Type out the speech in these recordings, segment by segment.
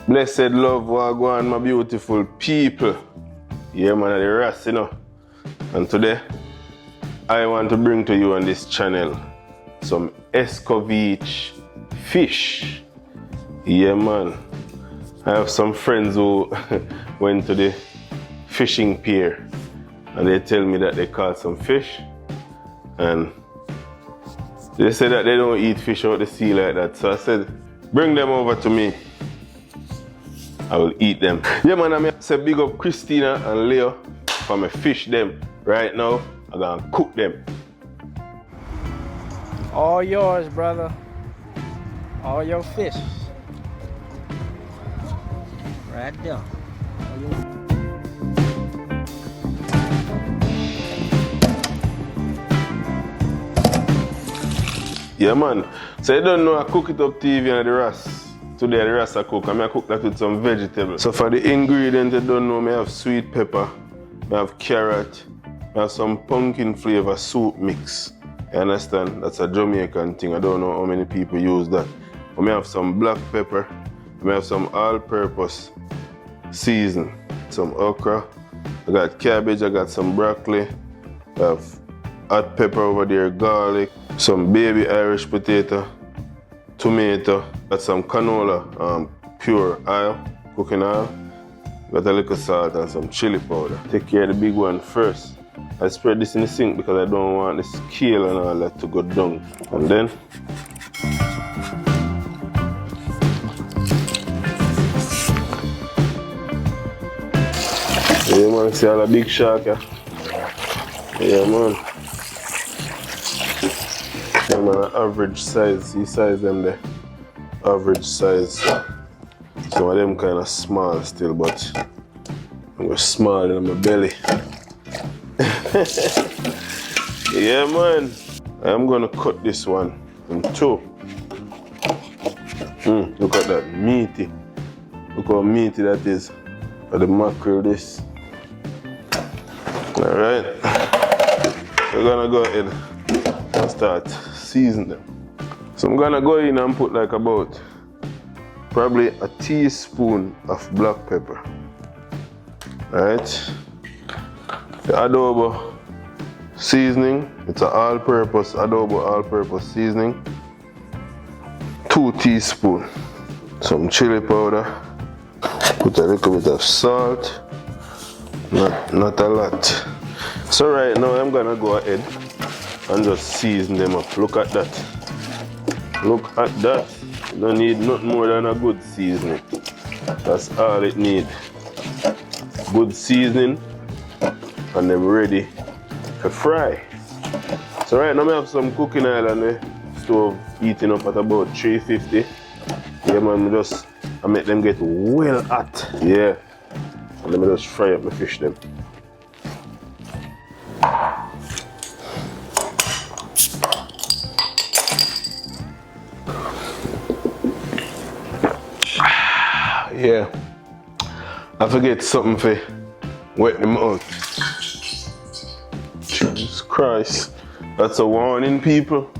Blessed love, wagwan, my beautiful people. Yeah, man, the rest, you know. And today, I want to bring to you on this channel some ESCOVITCH fish. Yeah, man. I have some friends who went to the fishing pier and they tell me that they caught some fish and they say that they don't eat fish out the sea like that. So I said, bring them over to me. I will eat them. Yeah, man, I say big up Christina and Leo for me fish them. Right now, I'm gonna cook them. All yours, brother. All your fish. Right there. Yeah, man. So you don't know I cook it up TV and the rest. Today the rest I cook. I cook that with some vegetables. So for the ingredients you don't know, I have sweet pepper, I have carrot, I have some pumpkin flavor soup mix. You understand? That's a Jamaican thing. I don't know how many people use that. I have some black pepper, I have some all-purpose season, some okra, I got cabbage, I got some broccoli, I have hot pepper over there, garlic, some baby Irish potato, tomato, got some canola, pure oil, cooking oil, got a little salt and some chili powder. Take care of the big one first. I spread this in the sink because I don't want the scale and all that to go down. And then yeah, man, see all the big shark, yeah? Yeah, man. Yeah, man, average size. You size them there. Average size. Some of them kind of small still, but I'm small in my belly. Yeah, man. I'm gonna cut this one in two. Look at that, meaty. Look how meaty that is. For the mackerel, this. Alright, we're gonna go ahead and start seasoning them. So I'm gonna go in and put like about probably a teaspoon of black pepper. Alright, the adobo seasoning, it's an all-purpose adobo all-purpose seasoning. 2 teaspoons. Some chili powder, put a little bit of salt. Not a lot. So right now I'm gonna go ahead and just season them up. Look at that. Look at that. You don't need nothing more than a good seasoning. That's all it needs. Good seasoning and they're ready to fry. So right now I have some cooking oil on the stove heating up at about 350. Yeah, man, I make them get well hot. Yeah. And let me just fry up my fish then. Yeah. I forget something for wet them out. Jesus Christ. That's a warning, people.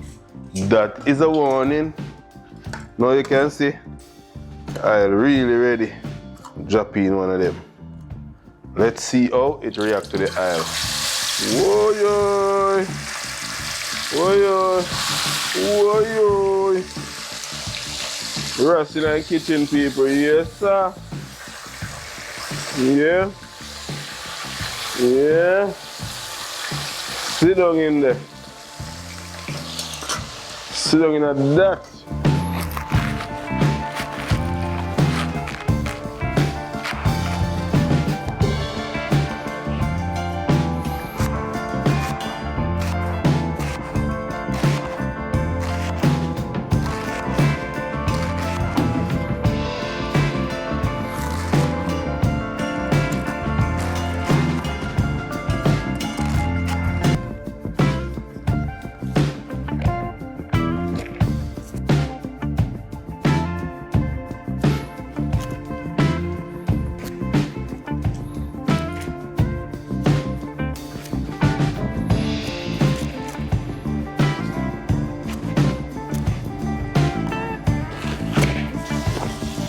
That is a warning. Now you can see I'm really ready. Drop in one of them. Let's see how it reacts to the oil. Whoa, whoa, whoa, Rusty in the kitchen, people. Yes, sir. Yeah. Yeah. Sit down in there. Sit down in that.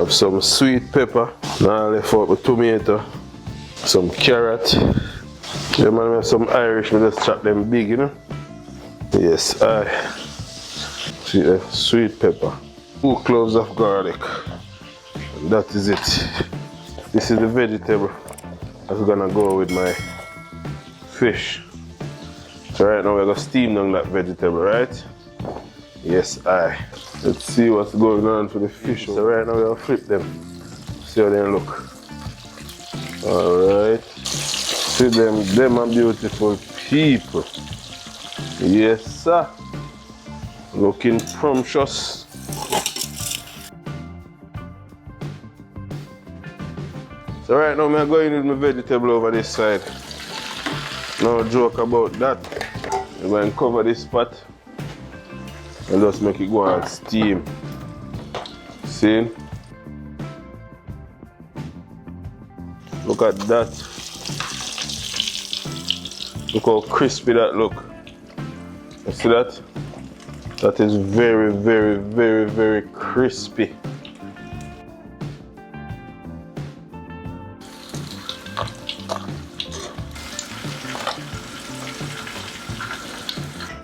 have some sweet pepper. Now I left out with tomato, some carrot. Yeah, man, we have some Irish, we just chop them big, you know. Yes, see the sweet pepper. 2 cloves of garlic. And that is it. This is the vegetable that's gonna go with my fish. So right now we're gonna steam down that vegetable, right? Yes, let's see what's going on for the fish. So right now we're gonna flip them. See how they look. Alright. See them are beautiful people. Yes, sir. Looking scrumptious. So right now I'm going with my vegetable over this side. No joke about that. I'm going to cover this pot and just make it go and steam. See? Look at that. Look how crispy that look. You see that? That is very, very, very, very crispy.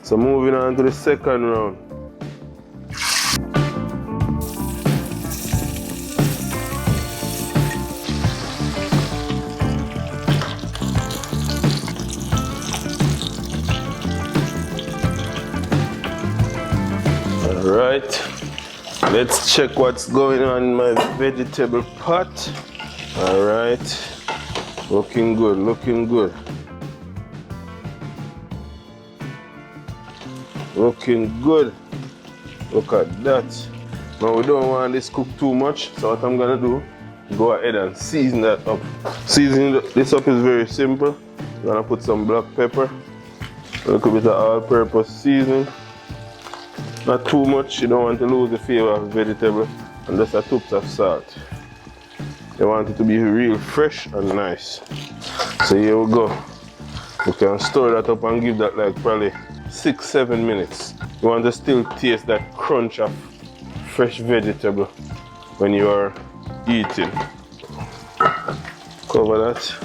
So moving on to the second round. Alright, let's check what's going on in my vegetable pot. Alright, looking good, looking good. Looking good. Look at that. Now we don't want this cooked too much, so what I'm gonna do, go ahead and season that up. Seasoning this up is very simple. I'm gonna put some black pepper, a little bit of all-purpose seasoning. Not too much, you don't want to lose the flavor of the vegetable, and just a touch of salt. You want it to be real fresh and nice. So here we go. You can store that up and give that like probably 6-7 minutes. You want to still taste that crunch of fresh vegetable when you are eating. Cover that.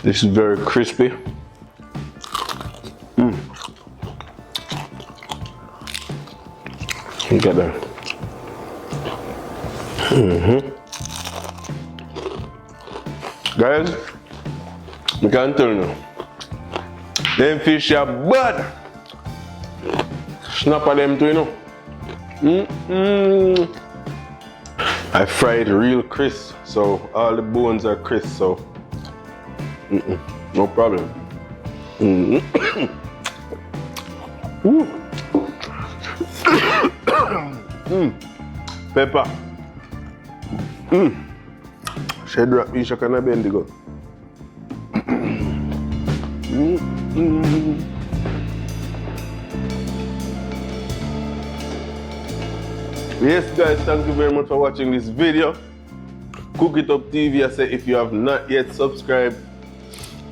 This is very crispy. Look at that. Guys, I can't tell you. Them fish are bad. Snap at them too, you know. I fried real crisp, so all the bones are crisp, so no problem. Pepper. Shedrak isha kana bendigo. Yes guys, thank you very much for watching this video. Cook It Up TV, I say if you have not yet subscribed,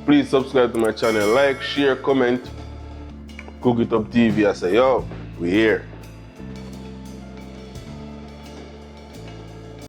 please subscribe to my channel, like, share, comment. Cook It Up TV, I say yo, we here.